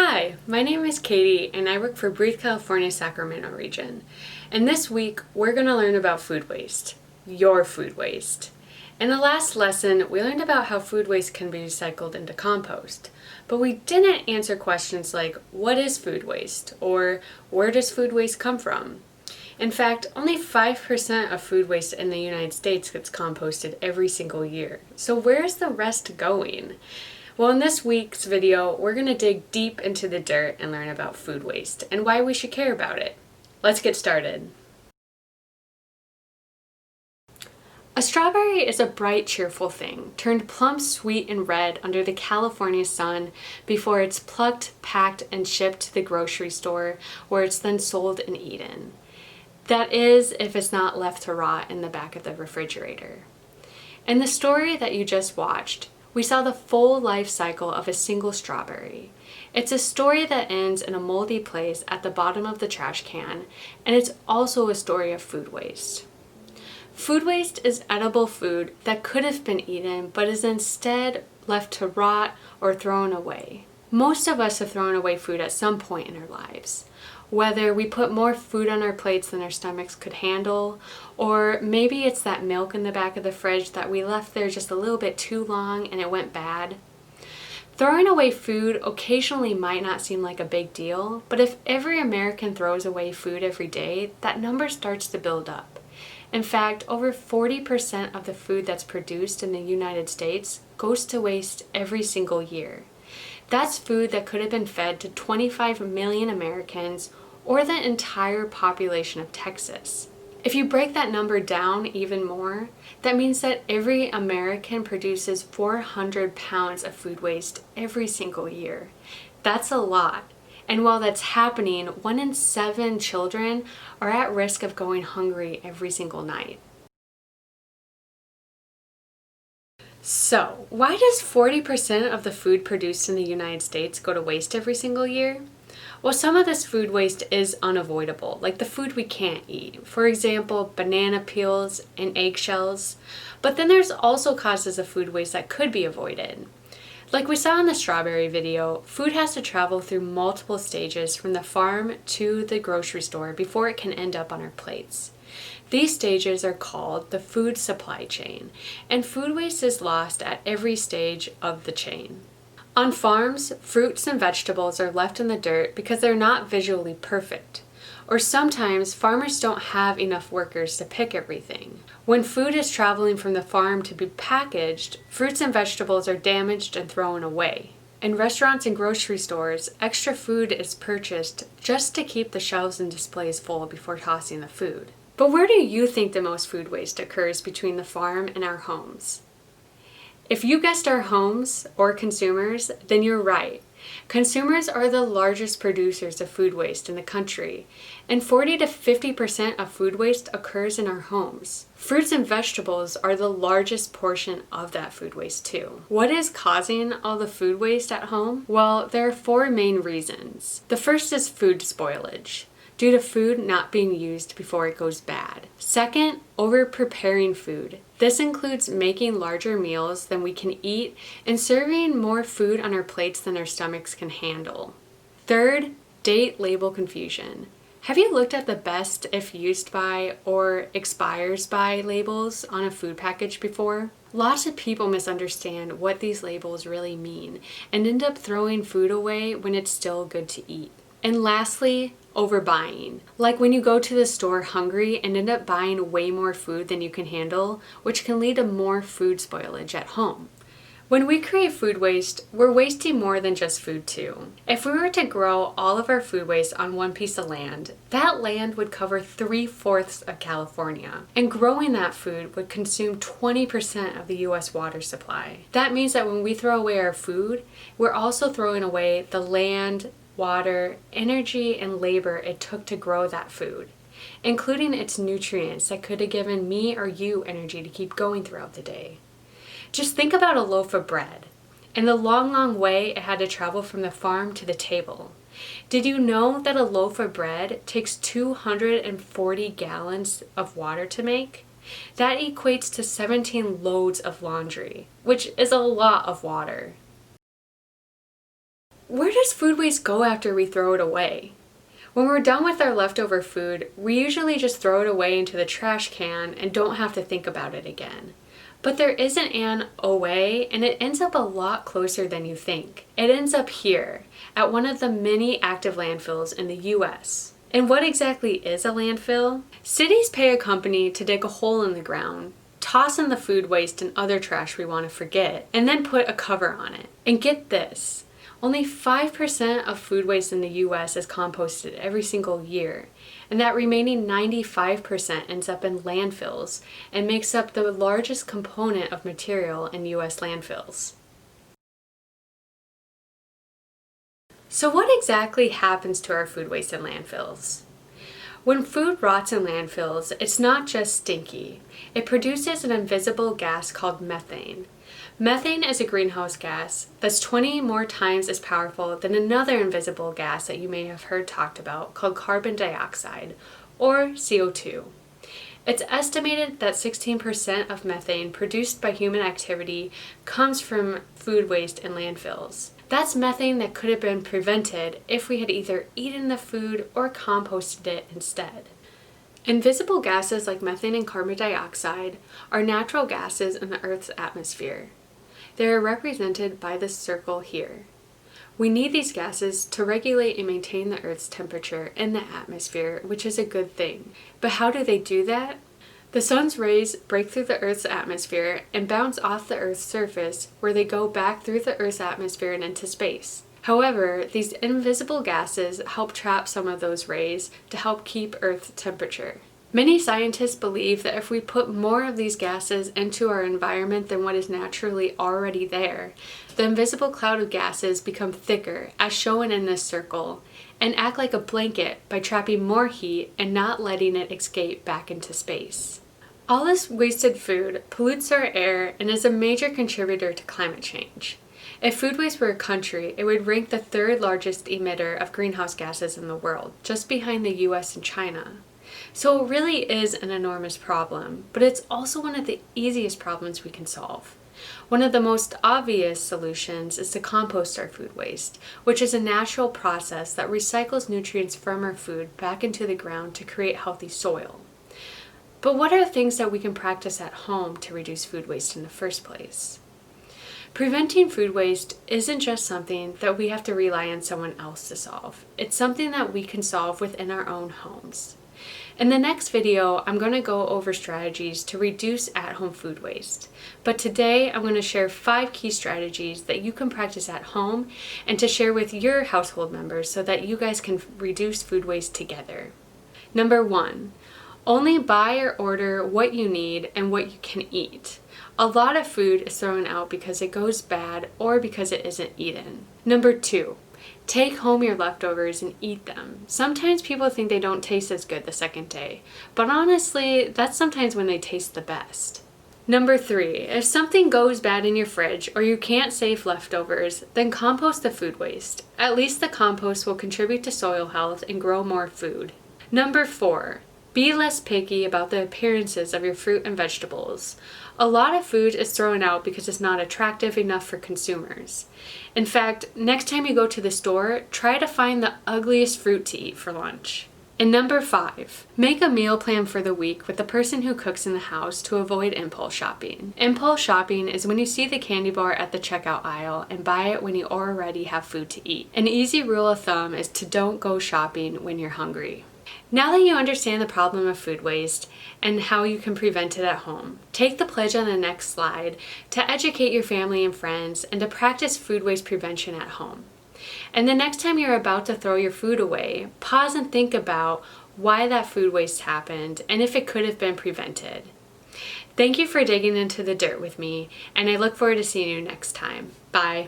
Hi, my name is Katie and I work for Breathe California Sacramento region. And this week we're going to learn about food waste, your food waste. In the last lesson, we learned about how food waste can be recycled into compost, but we didn't answer questions like what is food waste or where does food waste come from? In fact, only 5% of food waste in the United States gets composted every single year. So where's the rest going? Well, in this week's video, we're going to dig deep into the dirt and learn about food waste and why we should care about it. Let's get started. A strawberry is a bright, cheerful thing, turned plump, sweet, and red under the California sun before it's plucked, packed, and shipped to the grocery store, where it's then sold and eaten. That is, if it's not left to rot in the back of the refrigerator. In the story that you just watched, we saw the full life cycle of a single strawberry. It's a story that ends in a moldy place at the bottom of the trash can, and it's also a story of food waste. Food waste is edible food that could have been eaten but is instead left to rot or thrown away. Most of us have thrown away food at some point in our lives. Whether we put more food on our plates than our stomachs could handle, or maybe it's that milk in the back of the fridge that we left there just a little bit too long and it went bad. Throwing away food occasionally might not seem like a big deal, but if every American throws away food every day, that number starts to build up. In fact, over 40% of the food that's produced in the United States goes to waste every single year. That's food that could have been fed to 25 million Americans or the entire population of Texas. If you break that number down even more, that means that every American produces 400 pounds of food waste every single year. That's a lot. And while that's happening, 1 in 7 children are at risk of going hungry every single night. So, why does 40% of the food produced in the United States go to waste every single year? Well, some of this food waste is unavoidable, like the food we can't eat. For example, banana peels and eggshells. But then there's also causes of food waste that could be avoided. Like we saw in the strawberry video, food has to travel through multiple stages from the farm to the grocery store before it can end up on our plates. These stages are called the food supply chain, and food waste is lost at every stage of the chain. On farms, fruits and vegetables are left in the dirt because they're not visually perfect. Or sometimes farmers don't have enough workers to pick everything. When food is traveling from the farm to be packaged, fruits and vegetables are damaged and thrown away. In restaurants and grocery stores, extra food is purchased just to keep the shelves and displays full before tossing the food. But where do you think the most food waste occurs between the farm and our homes? If you guessed our homes or consumers, then you're right. Consumers are the largest producers of food waste in the country, and 40 to 50% of food waste occurs in our homes. Fruits and vegetables are the largest portion of that food waste too. What is causing all the food waste at home? Well, there are 4 main reasons. The first is food spoilage, due to food not being used before it goes bad. Second, over-preparing food. This includes making larger meals than we can eat and serving more food on our plates than our stomachs can handle. Third, date label confusion. Have you looked at the best if used by or expires by labels on a food package before? Lots of people misunderstand what these labels really mean and end up throwing food away when it's still good to eat. And lastly, overbuying. Like when you go to the store hungry and end up buying way more food than you can handle, which can lead to more food spoilage at home. When we create food waste, we're wasting more than just food too. If we were to grow all of our food waste on one piece of land, that land would cover 3/4 of California, and growing that food would consume 20% of the US water supply. That means that when we throw away our food, we're also throwing away the land, water, energy, and labor it took to grow that food, including its nutrients that could have given me or you energy to keep going throughout the day. Just think about a loaf of bread and the long way it had to travel from the farm to the table. Did you know that a loaf of bread takes 240 gallons of water to make? That equates to 17 loads of laundry, which is a lot of water. Where does food waste go after we throw it away? When we're done with our leftover food, we usually just throw it away into the trash can and don't have to think about it again. But there isn't an away, and it ends up a lot closer than you think. It ends up here, at one of the many active landfills in the US. And what exactly is a landfill? Cities pay a company to dig a hole in the ground, toss in the food waste and other trash we want to forget, and then put a cover on it. And get this, only 5% of food waste in the US is composted every single year, and that remaining 95% ends up in landfills and makes up the largest component of material in US landfills. So what exactly happens to our food waste in landfills? When food rots in landfills, it's not just stinky. It produces an invisible gas called methane. Methane is a greenhouse gas that's 20 more times as powerful than another invisible gas that you may have heard talked about called carbon dioxide, or CO2. It's estimated that 16% of methane produced by human activity comes from food waste in landfills. That's methane that could have been prevented if we had either eaten the food or composted it instead. Invisible gases like methane and carbon dioxide are natural gases in the Earth's atmosphere. They are represented by this circle here. We need these gases to regulate and maintain the Earth's temperature in the atmosphere, which is a good thing. But how do they do that? The sun's rays break through the Earth's atmosphere and bounce off the Earth's surface, where they go back through the Earth's atmosphere and into space. However, these invisible gases help trap some of those rays to help keep Earth's temperature. Many scientists believe that if we put more of these gases into our environment than what is naturally already there, the invisible cloud of gases become thicker, as shown in this circle, and act like a blanket by trapping more heat and not letting it escape back into space. All this wasted food pollutes our air and is a major contributor to climate change. If food waste were a country, it would rank the third largest emitter of greenhouse gases in the world, just behind the US and China. So it really is an enormous problem, but it's also one of the easiest problems we can solve. One of the most obvious solutions is to compost our food waste, which is a natural process that recycles nutrients from our food back into the ground to create healthy soil. But what are things that we can practice at home to reduce food waste in the first place? Preventing food waste isn't just something that we have to rely on someone else to solve. It's something that we can solve within our own homes. In the next video, I'm going to go over strategies to reduce at-home food waste. But today, I'm going to share 5 key strategies that you can practice at home and to share with your household members so that you guys can reduce food waste together. Number 1, only buy or order what you need and what you can eat. A lot of food is thrown out because it goes bad or because it isn't eaten. Number 2, take home your leftovers and eat them. Sometimes people think they don't taste as good the second day, but honestly, that's sometimes when they taste the best. Number 3, if something goes bad in your fridge or you can't save leftovers, then compost the food waste. At least the compost will contribute to soil health and grow more food. Number 4, be less picky about the appearances of your fruit and vegetables. A lot of food is thrown out because it's not attractive enough for consumers. In fact, next time you go to the store, try to find the ugliest fruit to eat for lunch. And number 5, make a meal plan for the week with the person who cooks in the house to avoid impulse shopping. Impulse shopping is when you see the candy bar at the checkout aisle and buy it when you already have food to eat. An easy rule of thumb is to don't go shopping when you're hungry. Now that you understand the problem of food waste and how you can prevent it at home, take the pledge on the next slide to educate your family and friends and to practice food waste prevention at home. And the next time you're about to throw your food away, pause and think about why that food waste happened and if it could have been prevented. Thank you for digging into the dirt with me, and I look forward to seeing you next time. Bye.